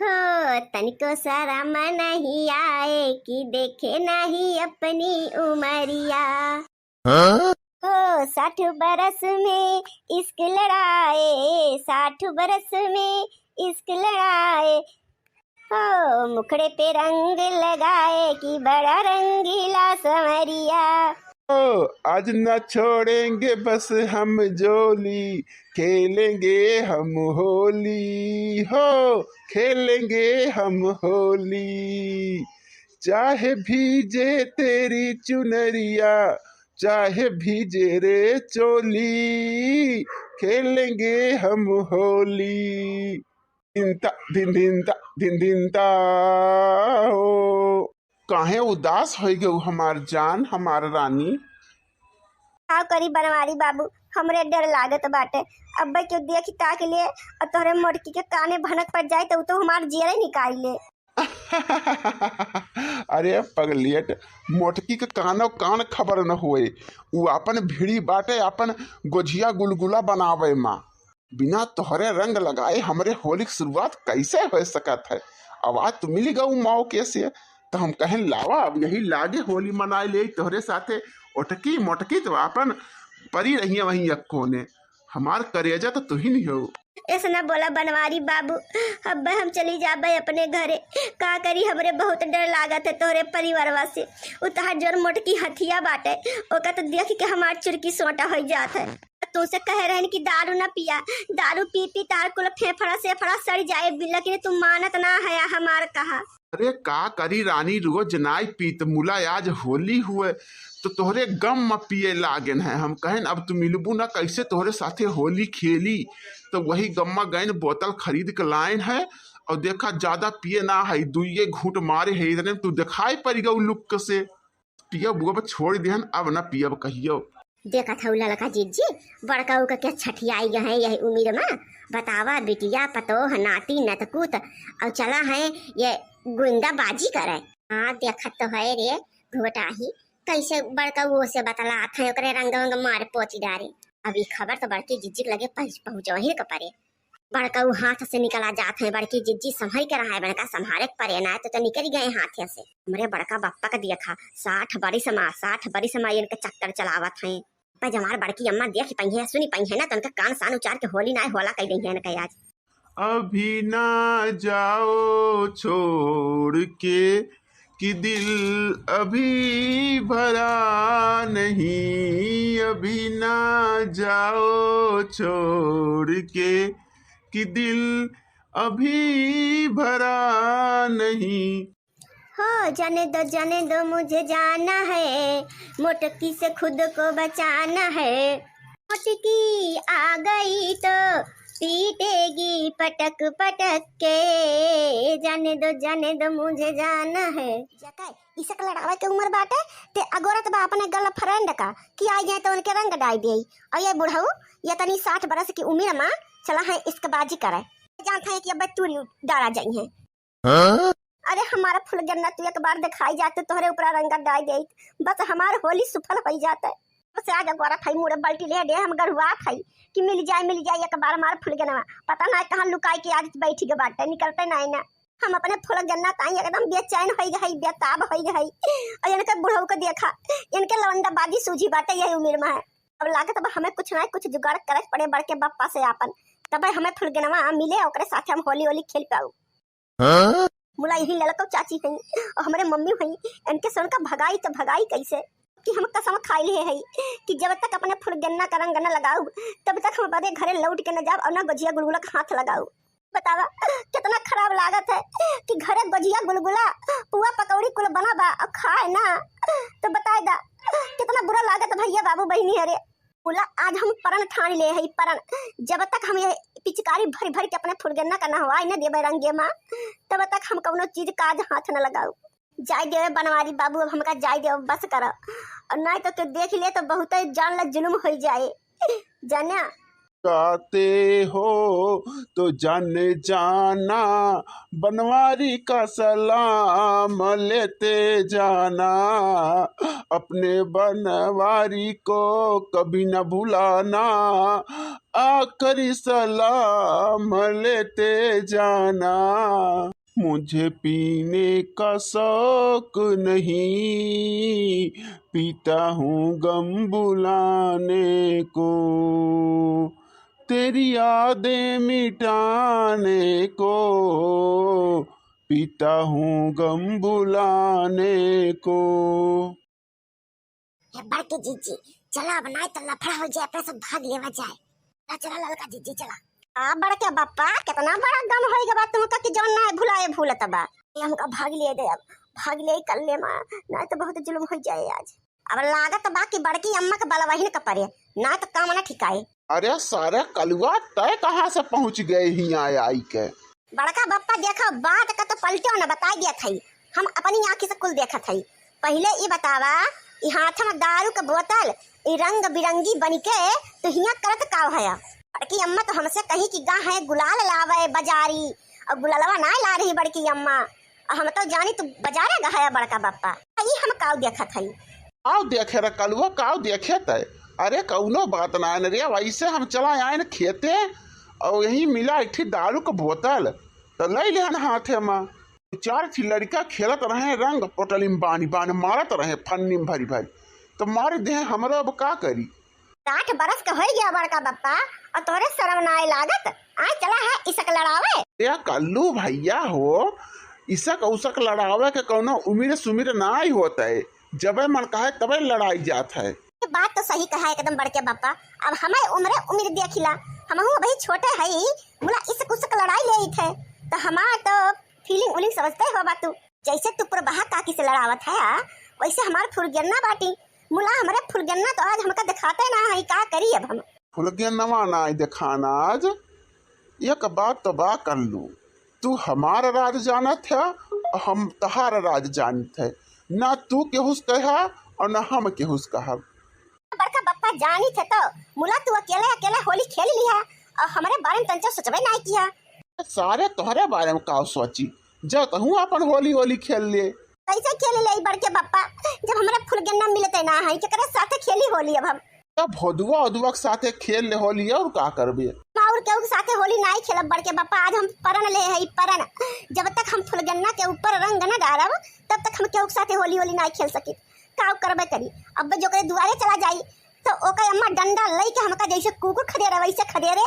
हो तनिको शरम नहीं आए कि देखे नहीं अपनी उमरिया। हो 60 बरस में इश्क लड़ाए, 60 बरस में इश्क लड़ाए। हो मुखड़े पे रंग लगाए कि बड़ा रंगीला संवरिया। ओ आज न छोड़ेंगे बस हम जोली, खेलेंगे हम होली हो, खेलेंगे हम होली। चाहे भीजे तेरी चुनरिया, चाहे भीजे रे चोली, खेलेंगे हम होली। दिन दिन ता दिन दिन ता हो। काहे उदास हो गए हमार जान, हमार रानी? का करी बनवारी बाबू, हमरे डर लागत बाटे। अब क्यों देखी ताक लिए और तोहरे मोटकी के काने भनक पड़ जाए तो हमार जियरे निकाल ले। अरे पगलियट, मोटकी के कानो कान खबर न होए। उ अपन भीड़ी बाटे अपन गोझिया गुलगुला बनावे माँ। बिना तोहरे रंग लगाए हमरे होली की शुरुआत कैसे हो सकत है? आवाज तो मिली गऊ मौके से, तो हम कहें लावा अब यही लागे होली मनाए ले तोहरे साथे। ओटकी मोटकी तो अपन परी रही वही अक्को ने, हमार करेजा तो तू ही नहीं हो। ऐसा न बोला बनवारी बाबू, अब हम चली जाबे अपने घरे। का करी, हमरे बहुत डर लागत है तोहरे परिवारवा से। उतहा जोर मोटकी हथिया बाटे, ओका तो देख के हमार चुरकी सोटा हो जात है। तुमसे कह रहे कि दारू न पिया, दारू पी पी तार कुल फेफड़ा से फड़ा सड़ जाए, लेकिन तुम मानत ना है हमार कहा। अरे का करी रानी, रोज नाई पीत मुला, आज होली हुए तो तोहरे गम में पिए लागन है। हम कहें अब तुम मिलबू ना कैसे तोहरे साथे होली खेली, तो वही गम्मा गैन बोतल खरीद के लाइन है। और देखा ज्यादा पिए ना है, दुइये घूट मारे है, इतने तू दिखाई पड़ गऊ लुक से। पिया बुआ छोड़ दिहन, अब ना पियब कहियो। देखा था लड़का जीजी बड़का का क्या छठियाई गए हैं यही उम्र में। बतावा बिटिया पतोह नाती नतकुत और चला है ये गुंडा बाजी करे। हाँ देखा तो है रे घोटाही कैसे बड़का वो से बतला था ओकरे रंग वंग मारे पोची डारे। अभी खबर तो बड़की जिज्जी लगे पहुंचो ही के परे। बड़का वो हाथ से निकला जाते हैं, बड़की जिज्जी संभाल के रहा है, बड़का संभाले परे ना तो निकल गए हाथ से। हमरे बड़का बप्पा का देखा 60 बरिस में इनके चक्कर चलावत हैं। पर जमार बड़की अम्मा देख पई है सुनी पई है ना, तो उनका कान सान उचार के होली ना होला कह गई है ना। कह आज अभी ना जाओ छोड़ के कि दिल अभी भरा नहीं, अभी ना जाओ छोड़ के कि दिल अभी भरा नहीं। हो जाने दो मुझे जाना है, मोटकी से खुद को बचाना है। मोटकी आ गई तो पीटेगी पटक पटक के, जाने दो मुझे जाना है। जकाय इसक लड़ावे के उम्र बाटे ते अगोरत बा अपने गर्लफ्रेंड का कि आ जाए तो उनके रंग डाल दे। और ये बुढ़ऊ ये तनी 60 बरस की उम्र में चला है इसक बाजी करे, जानता है कि अब तू डाला जाई है। अरे हमारा फुल गन्ना तू एक बार दिखाई जाते तोहरे ऊपर रंगा डाल दे, बस हमार होली सफल हो जाता है। बस आगे गोरा थाई मुड़े बल्टी ले दे हम गरुआ थाई कि मिल जाए एक बार हमार फुल गन्ना। पता ना कहां लुकाई के आज बैठी के बाटे निकलते ना ना। हम अपने फुल गन्ना ताई एकदम बेचैन हो गई बेताब हो गई। और इनके बुढ़ऊ को देखा, इनके लवंडा बाजी सूझी बाटे यही उम्र में है। अब लागत अब हमें कुछ ना कुछ जुगाड़ करे पड़े बड़के बप्पा से आपन, तब हमें फुल गन्ना मिले ओकरे साथे हम होली होली खेल पाऊ। मुला यही लड़का चाची है और हमारे मम्मी है, इनके सुन का भगाई तो भगाई कैसे कि हम कसम खाई ले है कि जब तक अपने फुल गन्ना का रंग न लगाऊ तब तक हम बड़े घरे लौट के न जाओ और न गुजिया गुलगुला का हाथ लगाऊ। बतावा कितना खराब लागत है कि घरे गुजिया गुलगुला पुआ पकौड़ी कुल बना बा और खाए ना, तो बताए दा कितना बुरा लागत भैया बाबू बहनी हरे। बोला आज हम परन ठान ले है परन, जब तक हम ये पिचकारी भर भर के अपने फुलगन्ना का नहवाई न देवे रंगे माँ तब तक हम कौनो चीज काज हाथ न लगाऊ। जाय देवे बनवारी बाबू अब हमका जाय देव बस कर, और नहीं तो देख ले तो बहुत जान ला जुलुम हो जाए जाना। गाते हो तो जाने जाना, बनवारी का सलाम लेते जाना, अपने बनवारी को कभी न भुलाना, आखिरी सलाम लेते जाना। मुझे पीने का शौक नहीं, पीता हूँ गम बुलाने को, तेरी यादें मिटाने को, पीता हूँ गम बुलाने को। बड़के जीजी चला बनाए तो लफड़ा हो जाए, अपने सब भाग लेवा जाए। चला ललका जीजी चला। आ बड़के बापा कितना बड़ा गम होएगा बा तुमका कि जौन ना भुलाए भूलत बा। हमका भाग लिए दे, अब भाग ले कर ले मां, ना तो बहुत जुल्म हो जाए आज। अब लागत बा कि बड़की अम्मा के बलवाही न कपरे, ना तो काम ना ठिकाए। अरे सारे कलुआ तय कहाँ से पहुँच गए हिया आई के। बड़का बापा देखा बात का तो पलटो न बता दिया थई, हम अपनी आंखी से कुल देखा थई। पहले ये बतावा ई हाथ में दारू का बोतल ई रंग बिरंगी बनिके तो हिया करत का है। बड़की अम्मा तो हमसे कही कि गा है गुलाल लावे बाजारी, और गुलालवा ना ला रही बड़की अम्मा। हम तो जानी तू बाजारे गया बड़का बापा। ये हम काव देखा थई। काव देखे रे कलुआ, काव देखे तय। अरे कौनो बात ना है रे, वैसे हम चला आए न खेते और यही मिला एक थी दारू का बोतल तो ले ले हाथे में। चार थी लड़का खेलत रहे रंग पोटली में बानी बानी मारत रहे फन्नी में भरी भरी, तो मार दे हमारा अब का करी। 60 बरस का हो गया बड़का बापा और तोरे शर्म ना लागत। आए चला है इसक लड़ावे। या कल्लू भैया हो, इसक उसक लड़ावे के कोनो उम्र सुमिर ना ही होता है, जब मन कहे तबे लड़ाई जात है। ये बात तो सही कहा एकदम बड़के बापा। अब हमारे उम्र देखिला, हम भाई छोटे है मुला इसक उसक लड़ाई ले थे तो हमार तो फीलिंग उलिंग समझते हो बा तू। जैसे तू प्रभा काकी से लड़ावत है वैसे हमार फुलगन्ना बाटी मुला, हमारे फुलगन्ना तो आज हमका दिखाते ना है, का करी अब हम। फुलगन्नवा ना दिखाना आज, एक बात तो बा कर लू, तू हमारा राज जानत है और हम तहारा राज जानत है, ना तू केहुस कहा और ना हम केहुस कहा। बड़का बापा जानी थे तो मुला तू अकेले अकेले होली खेल लिया और हमारे बारे में तंचा सोचबे नहीं किया। सारे तोहरे बारे में का सोची, जब कहूँ अपन होली होली खेल ले। कैसे खेल ले बड़के बापा जब हमारे फुलगन्ना मिलते ना है, केकरे साथे खेली होली अब हम। तब भोदुआ उदुआ के साथे खेल ले होली और का करबे। और केहू के साथे होली नहीं खेलब बड़के बापा, आज हम परन ले है परन। जब तक हम फुलगन्ना के ऊपर रंग न डालब तब तक हम केहू के साथे होली होली नहीं खेल सकी। का करबे करी, अब जो करे दुआरे चला जाई तो ओकर अम्मा डंडा लई के हमका जैसे कुकुर खदेरे वैसे खदेरे।